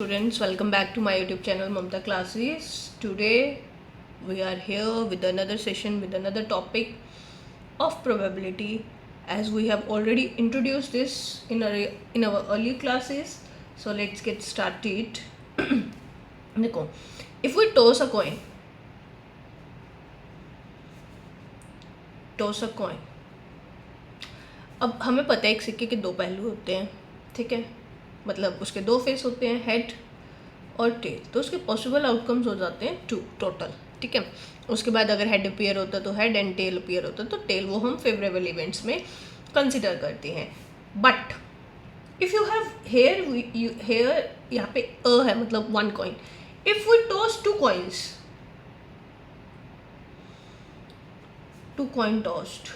Students, welcome back to my YouTube channel Mamta Classes. Today we are here with another session with another topic of probability, as we have already introduced this in our earlier classes. So let's get started. देखो, if we toss a coin, अब हमें पता है एक सिक्के के दो पहलू होते हैं, ठीक है, मतलब उसके दो फेस होते हैं, हेड और टेल। तो उसके पॉसिबल आउटकम्स हो जाते हैं 2 टोटल, ठीक है। उसके बाद अगर हेड अपीयर होता तो हेड एंड टेल अपीयर होता तो टेल, वो हम फेवरेबल इवेंट्स में कंसिडर करते हैं। But if you have here यहाँ पे है मतलब 1 coin, if we toss 2 coins, 2 coin tossed,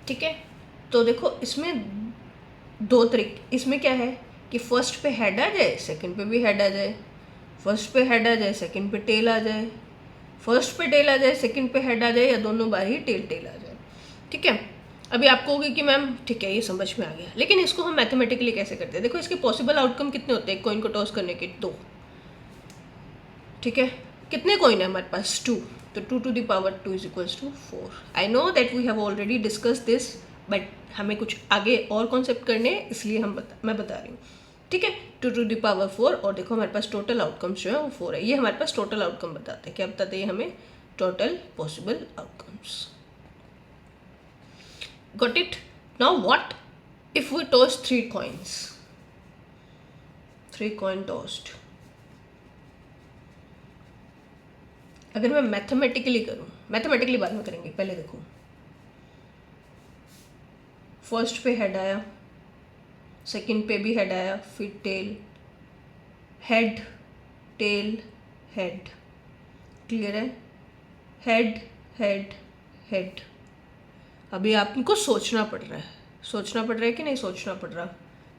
ठीक है। तो देखो इसमें दो तरीके, इसमें क्या है कि फर्स्ट पे हेड आ जाए, सेकंड पे भी हेड आ जाए, फर्स्ट पे हेड आ जाए, सेकंड पे टेल आ जाए, फर्स्ट पे टेल आ जाए, सेकंड पे हेड आ जाए, या दोनों बार ही टेल आ जाए, ठीक है। अभी आपको होगी कि मैम ठीक है ये समझ में आ गया, लेकिन इसको हम मैथमेटिकली कैसे करते हैं। देखो इसके पॉसिबल आउटकम कितने होते हैं कॉइन को टॉस करने के, 2, ठीक है। कितने कॉइन है हमारे पास, 2, तो 2 to the power 2 is equals to 4. I know that we have already discuss this, but हमें कुछ आगे और कॉन्सेप्ट करने हैं, इसलिए मैं बता रही हूँ, ठीक है। 2 to the power 4, और देखो हमारे पास टोटल आउटकम्स जो है वो 4 है। ये हमारे पास टोटल आउटकम बताते हैं, क्या बताते हैं हमें, total possible outcomes. Got it. Now what if we toss 3 coins, 3 coin tossed. अगर मैं मैथमेटिकली करूँ, मैथमेटिकली बाद में करेंगे, पहले देखो फर्स्ट पे हेड आया, सेकंड पे भी हेड आया, फिर tail, head tail head, clear है, हेड हेड हेड। अभी आपको सोचना पड़ रहा है कि नहीं सोचना पड़ रहा,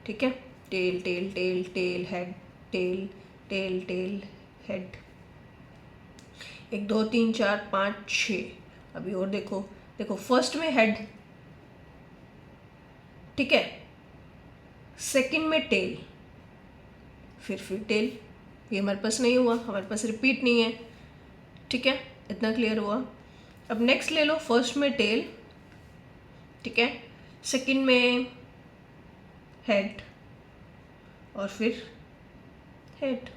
ठीक है। Tail tail tail tail head, tail tail tail head, 1 2 3 4 5 6। अभी और देखो, देखो फर्स्ट में हेड, ठीक है, सेकंड में टेल, फिर टेल। ये हमारे पास नहीं हुआ, हमारे पास रिपीट नहीं है, ठीक है, इतना क्लियर हुआ। अब नेक्स्ट ले लो, फर्स्ट में टेल, ठीक है, सेकंड में हेड, और फिर हेड।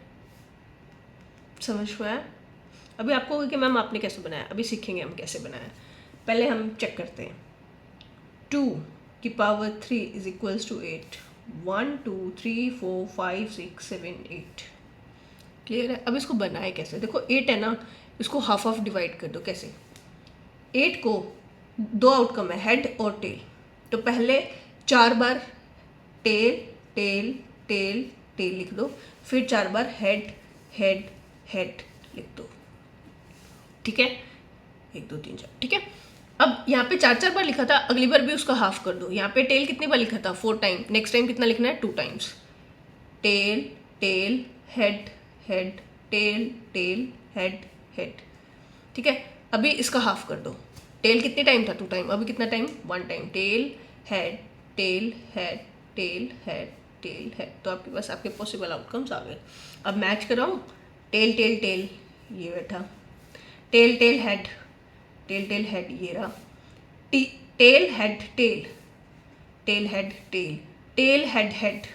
समझ में आया। अभी आपको होगा कि मैम आपने कैसे बनाया, अभी सीखेंगे हम कैसे बनाया। पहले हम चेक करते हैं। 2 की power 3 is equals to 8, 1 2 3 4 5 6 7 8, clear है। अब इसको बनाए कैसे, देखो 8 है ना, इसको हाफ हाफ डिवाइड कर दो। कैसे, 8 को 2 आउटकम है, हेड और टेल, तो पहले 4 बार टेल टेल टेल टेल लिख दो, फिर 4 बार हेड हेड हेड लिख दो, ठीक है। 1 2 3 4, ठीक है। अब यहाँ पे 4 बार लिखा था, अगली बार भी उसका हाफ कर दो। यहाँ पे टेल कितनी बार लिखा था, 4 टाइम, नेक्स्ट टाइम कितना लिखना है, 2 times. Tail tail head head, tail tail head head, ठीक है। अभी इसका हाफ कर दो, टेल कितने टाइम था, 2 टाइम, अभी कितना time, 1 time. Tell head tail head tail head tail head, तो आपके पास आपके पॉसिबल आउटकम्स आ गए। अब मैच कराऊँ, टेल टेल टेल ये बैठा, टेल टेल हेड ये रहा, tell head tail, tail head tail, tail head head,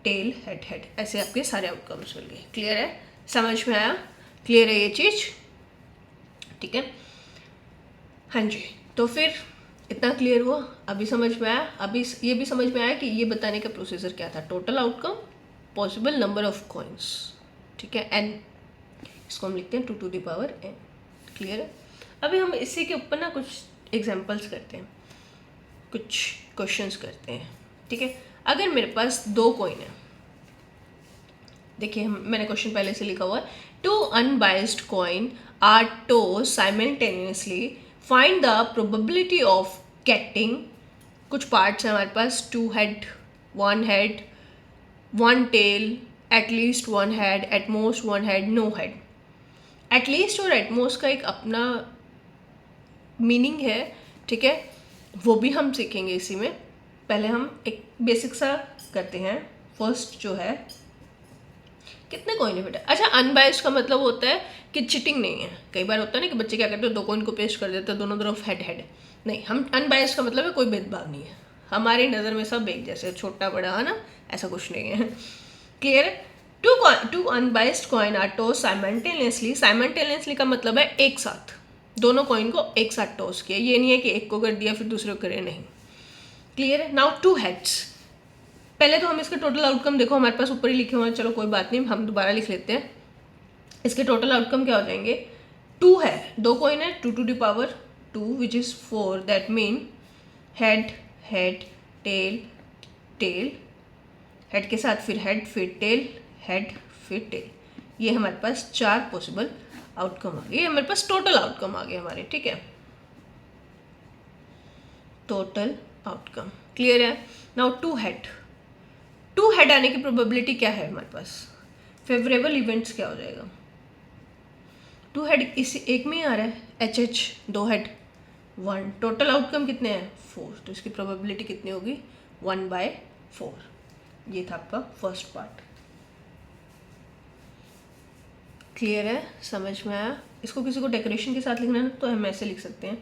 tail head head, ऐसे आपके सारे आउटकम्स मिल गए। क्लियर है, समझ में आया, क्लियर है ये चीज़, ठीक है। हाँ जी, तो फिर इतना क्लियर हुआ, अभी समझ में आया। अभी ये भी समझ में आया कि ये बताने का प्रोसीजर क्या था, total outcome, possible number of coins, ठीक है, एन, इसको हम लिखते हैं 2 to the power n, clear है। अभी हम इसी के ऊपर ना कुछ एग्जांपल्स करते हैं, कुछ क्वेश्चंस करते हैं, ठीक है। अगर मेरे पास 2 कॉइन है, देखिए मैंने क्वेश्चन पहले से लिखा हुआ है, 2 unbiased coin are tossed simultaneously, find the probability of getting, कुछ पार्ट्स हैं हमारे पास, 2 head 1 head 1 tail, at least 1 head, at most 1 head, no head. At least और एटमोस्ट का एक अपना मीनिंग है, ठीक है, वो भी हम सीखेंगे इसी में। पहले हम एक बेसिक सा करते हैं। फर्स्ट जो है, कितने कॉइन है बेटा? अच्छा, अनबायस्ड का मतलब होता है कि चिटिंग नहीं है। कई बार होता है ना कि बच्चे क्या करते हैं, 2 कॉइन को पेस्ट कर देते हैं दोनों तरफ हेड हेड। नहीं, हम अनबायस्ड का मतलब है कोई भेदभाव नहीं है, हमारी नज़र में सब एक जैसे, छोटा बड़ा, है ना, ऐसा कुछ नहीं है। क्लियर है? Two unbiased coin are toss simultaneously. Simultaneously का मतलब है एक साथ, दोनों कॉइन को एक साथ टॉस किया। ये नहीं है कि एक को कर दिया फिर दूसरे को करे, नहीं। क्लियर है? Now 2 heads. पहले तो हम इसके टोटल आउटकम, देखो हमारे पास ऊपर ही लिखे हुए हैं, चलो कोई बात नहीं, हम दोबारा लिख लेते हैं। इसके टोटल आउटकम क्या हो जाएंगे? 2 है, 2 कॉइन है, 2 to the power 2 which is 4। That mean head head tail tail, head के साथ फिर हेड फिर टेल, हेड फिर टेल। ये हमारे पास 4 पॉसिबल आउटकम आ गए। ये हमारे पास टोटल आउटकम आ गए हमारे, ठीक है, टोटल आउटकम। क्लियर है? नाउ 2 हेड आने की प्रोबेबिलिटी क्या है हमारे पास? फेवरेबल इवेंट्स क्या हो जाएगा? 2 हेड इस एक में ही आ रहा है, HH 2 हेड 1, टोटल आउटकम कितने हैं? 4, तो इसकी प्रोबेबिलिटी कितनी होगी? 1/4। ये था आपका फर्स्ट पार्ट। क्लियर है? समझ में आया? इसको किसी को डेकोरेशन के साथ लिखना है तो हम ऐसे लिख सकते हैं।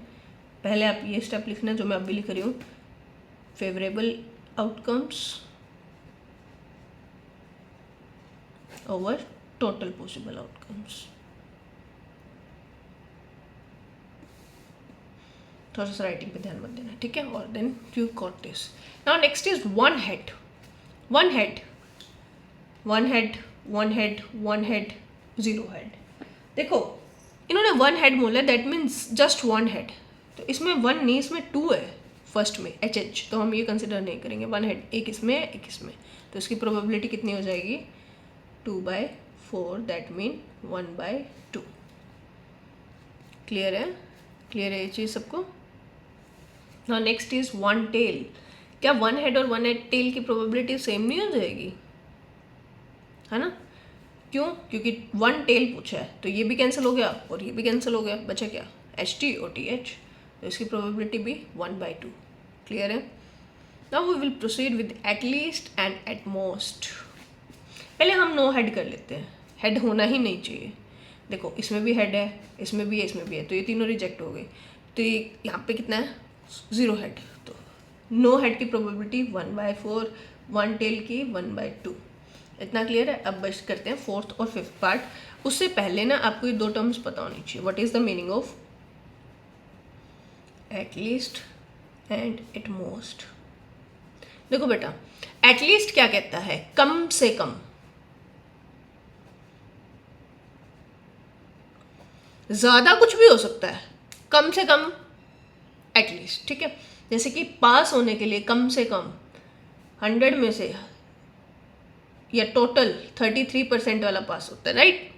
पहले आप ये स्टेप लिखना है जो मैं अभी लिख रही हूँ, favourable outcomes over total possible outcomes. थोड़ा सा राइटिंग पे ध्यान मत देना, ठीक है? और then you got this. Now next is 1 head 0 head. देखो इन्होंने 1 हेड बोला, दैट मीन्स जस्ट 1 हेड, तो इसमें 1 नहीं, इसमें 2 है फर्स्ट में, HH, तो हम ये कंसिडर नहीं करेंगे। 1 हेड एक इसमें एक इसमें, तो इसकी प्रोबेबिलिटी कितनी हो जाएगी? 2/4, दैट मीन 1/2। क्लियर है? क्लियर है ये चीज़ सबको? Now next is 1 tail. क्या 1 हेड और 1 हेड टेल की प्रोबेबिलिटी सेम नहीं हो जाएगी? है ना? क्यों? क्योंकि 1 टेल पूछा है, तो ये भी कैंसिल हो गया और ये भी कैंसिल हो गया, बचा क्या? HT और TH, तो इसकी प्रोबेबिलिटी भी 1/2। क्लियर है? Now we will proceed with at least and at most. पहले हम नो हेड कर लेते हैं, हेड होना ही नहीं चाहिए। देखो इसमें भी हेड है, इसमें भी है, इसमें भी है, तो ये तीनों रिजेक्ट हो गए। तो ये यहाँ पे कितना है? 0 हेड, तो नो हेड की प्रोबेबिलिटी 1/4, 1 टेल की 1/2। इतना क्लियर है? अब बस करते हैं 4th और 5th पार्ट। उससे पहले ना आपको ये 2 टर्म्स पता होनी चाहिए। What is the meaning of at least and at most? देखो बेटा, एटलीस्ट क्या कहता है? कम से कम, ज्यादा कुछ भी हो सकता है, कम से कम एटलीस्ट, ठीक है? जैसे कि पास होने के लिए कम से कम 100 में से या टोटल 33% वाला पास होता है, राइट?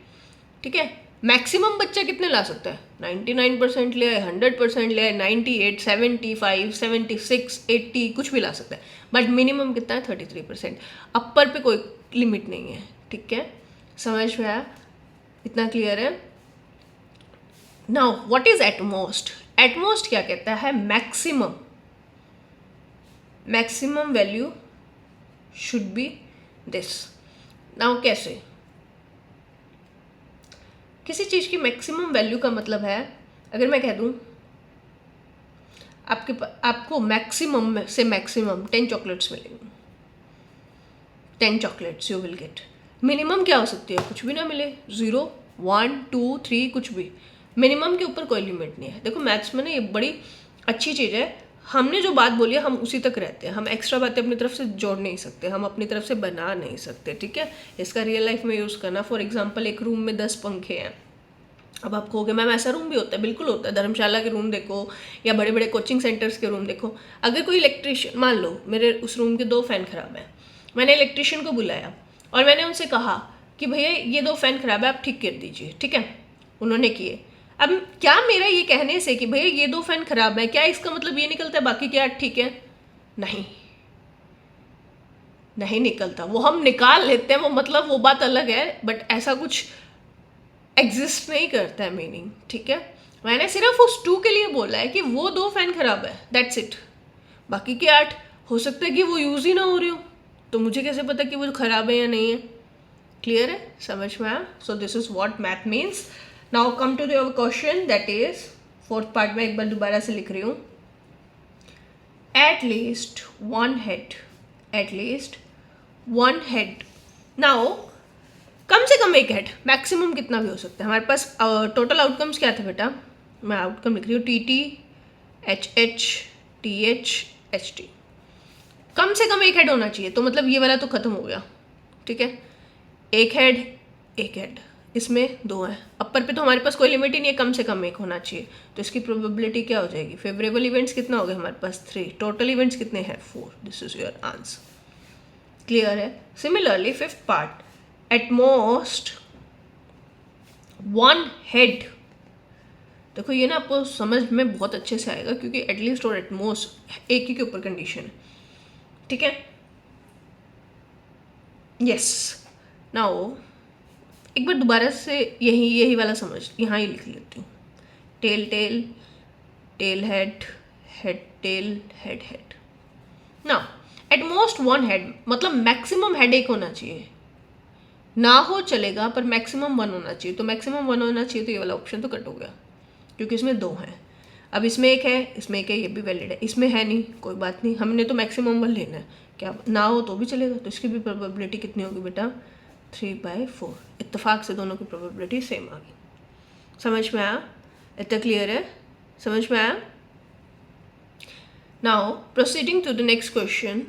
ठीक है? मैक्सिमम बच्चा कितने ला सकता है? 99% ले आए, 100% ले आए, 98, 75, 76, 80 कुछ भी ला सकता है, बट मिनिमम कितना है? 33%। अपर पे कोई लिमिट नहीं है, ठीक है? समझ में आया? इतना क्लियर है? Now what is at most? At most क्या कहता है? Maximum, maximum value should be this. Now कैसे? किसी चीज़ की मैक्सिमम वैल्यू का मतलब है, अगर मैं कह दूँ आपको मैक्सिमम से मैक्सिमम 10 चॉकलेट्स मिलेंगी, 10 chocolates you will get. Minimum क्या हो सकती है? कुछ भी ना मिले, 0, 1, 2, 3, कुछ भी। मिनिमम के ऊपर कोई लिमिट नहीं है। देखो मैथ्स में ना ये बड़ी अच्छी चीज़ है, हमने जो बात बोली है हम उसी तक रहते हैं, हम एक्स्ट्रा बातें अपनी तरफ से जोड़ नहीं सकते, हम अपनी तरफ से बना नहीं सकते, ठीक है? इसका रियल लाइफ में यूज़ करना। फॉर एग्जांपल एक रूम में 10 पंखे हैं। अब आप कहोगे मैम ऐसा रूम भी होता है? बिल्कुल होता है। धर्मशाला के रूम देखो या बड़े बड़े कोचिंग सेंटर्स के रूम देखो। अगर कोई इलेक्ट्रिशियन, मान लो मेरे उस रूम के 2 फ़ैन ख़राब हैं, मैंने इलेक्ट्रिशियन को बुलाया और मैंने उनसे कहा कि भैया ये 2 फ़ैन ख़राब है, आप ठीक कर दीजिए, ठीक है? उन्होंने किए। अब क्या मेरा ये कहने से कि भैया ये 2 फ़ैन ख़राब है, क्या इसका मतलब ये निकलता है बाकी क्या ठीक है? नहीं, नहीं निकलता। वो हम निकाल लेते हैं, वो मतलब वो बात अलग है, बट ऐसा कुछ एग्जिस्ट नहीं करता है मीनिंग, ठीक है? मैंने सिर्फ उस 2 के लिए बोला है कि वो 2 फ़ैन ख़राब है, दैट्स इट। बाकी के 8 हो सकता है कि वो यूज़ ही ना हो रही हो, तो मुझे कैसे पता कि वो ख़राब है या नहीं है? क्लियर है, समझ में आया? So this is what math means. Now come to your question, that is fourth part में एक बार दोबारा से लिख रही हूँ. At least one head, at least one head. Now कम से कम एक हेड, मैक्सिमम कितना भी हो सकता है. हमारे पास टोटल आउटकम्स क्या थे बेटा? मैं आउटकम लिख रही हूँ TT HH TH HT. कम से कम एक हेड होना चाहिए, तो मतलब ये वाला तो खत्म हो गया. ठीक है, एक हेड एक हेड, इसमें दो है. अपर पे तो हमारे पास कोई लिमिट ही नहीं है, कम से कम एक होना चाहिए. तो इसकी प्रोबेबिलिटी क्या हो जाएगी? फेवरेबल इवेंट्स कितना हो गया हमारे पास? 3. टोटल इवेंट्स कितने हैं? 4. This is your answer. Clear है? Similarly fifth part, at most one head. देखो ये ना आपको समझ में बहुत अच्छे से आएगा, क्योंकि एटलीस्ट और एटमोस्ट एक ही के ऊपर कंडीशन है. ठीक है, यस. नाउ एक बार दोबारा से यही वाला समझ, यहाँ ही लिख लेती हूँ. Tail tail tail head head tail head head. Now at most one head मतलब मैक्सिमम हेड एक होना चाहिए. ना हो चलेगा, पर मैक्सिमम वन होना चाहिए. तो मैक्सिमम वन होना चाहिए, तो ये वाला ऑप्शन तो कट हो गया, क्योंकि इसमें दो हैं. अब इसमें एक है, इसमें एक है, ये भी वैलिड है. इसमें है नहीं, कोई बात नहीं, हमने तो मैक्सिमम वन लेना है. क्या ना हो तो भी चलेगा, तो इसकी भी प्रोबेबिलिटी कितनी होगी बेटा? 3/4. इत्तेफाक से दोनों की प्रोबेबिलिटी सेम आ गई. समझ में आया? इतना क्लियर है? समझ में आया? Now proceeding to the next question.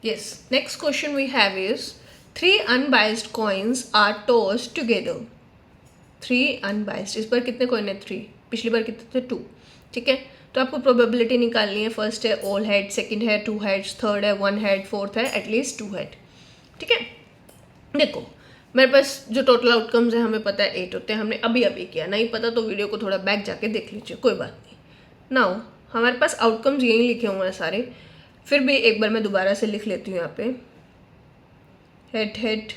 Yes, next question we have is 3 unbiased coins are tossed together. 3 unbiased. इस बार कितने कॉइन है? 3. पिछली बार कितने थे? 2. ठीक है, तो आपको प्रोबेबिलिटी निकालनी है. फर्स्ट है ऑल हेड, सेकंड है 2 हेड्स, थर्ड है 1 हेड, फोर्थ है एटलीस्ट 2 हेड. ठीक है, देखो मेरे पास जो टोटल आउटकम्स हैं हमें पता है 8 होते हैं. हमने अभी किया. नहीं पता तो वीडियो को थोड़ा बैक जाके देख लीजिए, कोई बात नहीं. नाउ हमारे पास आउटकम्स यही लिखे हुए हैं सारे. फिर भी एक बार मैं दोबारा से लिख लेती हूँ यहाँ पे. Head head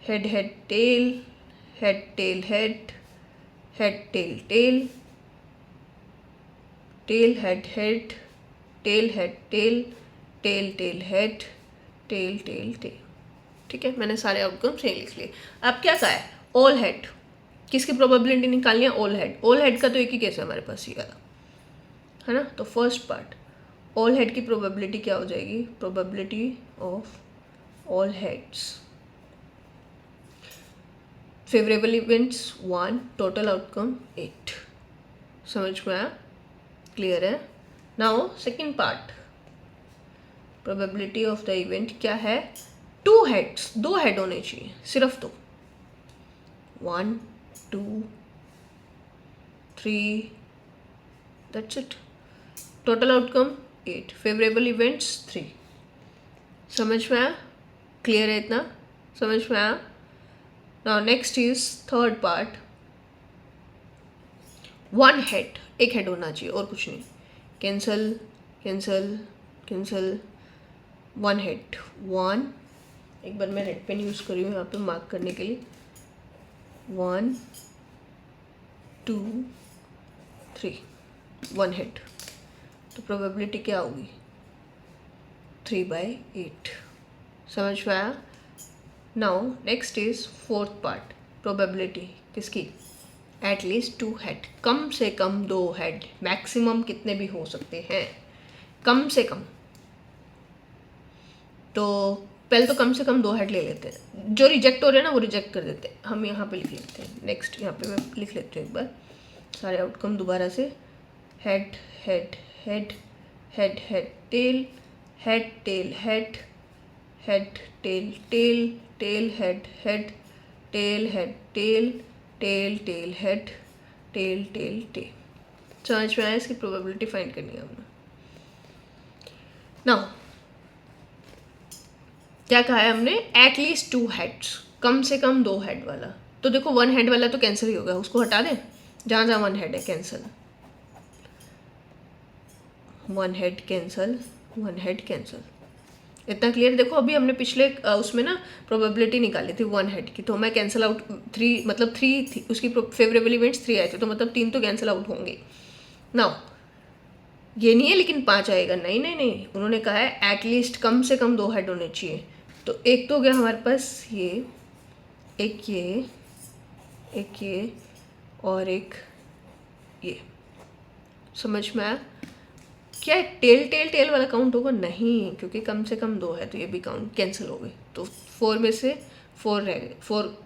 head head tail, head tail head, head tail tail, tail head head, tail head tail, tail tail head, tail tail tail. ठीक है, मैंने सारे आउटकम्स यही लिख लिए. अब क्या कहा है? All head. किसकी प्रोबेबिलिटी निकालनी है? All head. ऑल हेड का तो एक ही केस है हमारे पास, ये वाला है ना. तो फर्स्ट पार्ट, ऑल हेड की प्रोबेबिलिटी क्या हो जाएगी? Probability of all heads. Favourable events 1, total outcome 8. समझ में आया? क्लियर है? Now second part, probability of the event क्या है? 2 हेड्स. 2 हेड होने चाहिए, सिर्फ 2. 1 2 3, that's it. Total outcome 8. Favourable events 3. समझ में आया? क्लियर है इतना? समझ में आया? Now next is third part, 1 head. एक हेड होना चाहिए और कुछ नहीं. Cancel cancel cancel. 1 हेड. 1. एक बार मैं रेड पेन यूज़ कर रही हूँ यहाँ पे मार्क करने के लिए. 1 2 3, 1 हेड. तो प्रोबेबिलिटी क्या होगी? 3/8. समझ में आया? Now next is fourth part, probability किसकी? At least 2 head. कम से कम 2 हेड. मैक्सिमम कितने भी हो सकते हैं, कम से कम. तो पहले तो कम से कम 2 हेड ले लेते हैं. जो रिजेक्ट हो रहे हैं ना वो रिजेक्ट कर देते हैं. हम यहाँ पे लिख लेते हैं. नेक्स्ट यहाँ पे मैं लिख लेती हूँ एक बार सारे आउटकम दोबारा से. Head head head, head head tail, head tail head, head tail tail, tail head head, tail head tail, tail tail head, tail tail tail. समझ में आया? इसकी प्रोबेबिलिटी फाइंड करनी है हमने. नाउ क्या कहा है हमने? At least 2 heads. कम से कम 2 हेड वाला. तो देखो 1 हेड वाला तो कैंसिल ही होगा, उसको हटा दें. जहाँ जहाँ 1 हेड है cancel. 1 head cancel, 1 head cancel. इतना क्लियर? देखो अभी हमने पिछले उसमें ना प्रोबेबिलिटी निकाली थी 1 हेड की, तो मैं कैंसिल आउट 3, मतलब 3 थी उसकी फेवरेबल इवेंट्स 3 आए थे, तो मतलब 3 तो कैंसिल आउट होंगे. नाउ ये नहीं है लेकिन 5 आएगा, नहीं नहीं नहीं, उन्होंने कहा है एटलीस्ट कम से कम 2 हेड होने चाहिए। तो एक तो हो गया हमारे पास ये, एक ये और एक ये। समझ में आया? क्या टेल टेल टेल वाला काउंट होगा? नहीं, क्योंकि कम से कम 2 है तो ये भी काउंट कैंसिल हो गए। तो 4 में से 4 रह गए,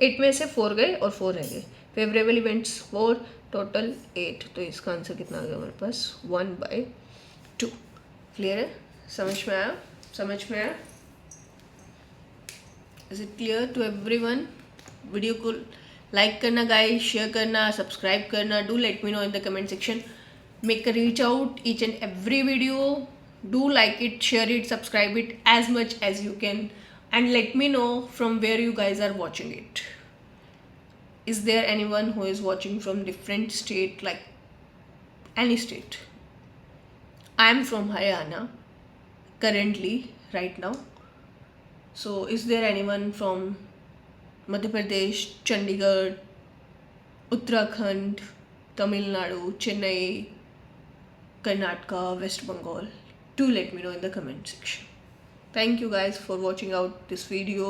8 में से 4 गए और 4 रह गए। Favourable events 4, total 8। तो इसका आंसर कितना आ गया हमारे पास? 1/2। क्लियर है? समझ में आया? समझ में आया? Is it clear to everyone? Video को लाइक करना गाइस, शेयर करना, सब्सक्राइब करना। Do let me know in the comment section. Make a reach out each and every video. Do like it, share it, subscribe it as much as you can, and let me know from where you guys are watching it. Is there anyone who is watching from different state, like any state? I am from Haryana currently right now. So is there anyone from Madhya Pradesh, Chandigarh, Uttarakhand, Tamil Nadu, Chennai, Karnataka, West Bengal? Do let me know in the comment section. Thank you guys for watching out this video.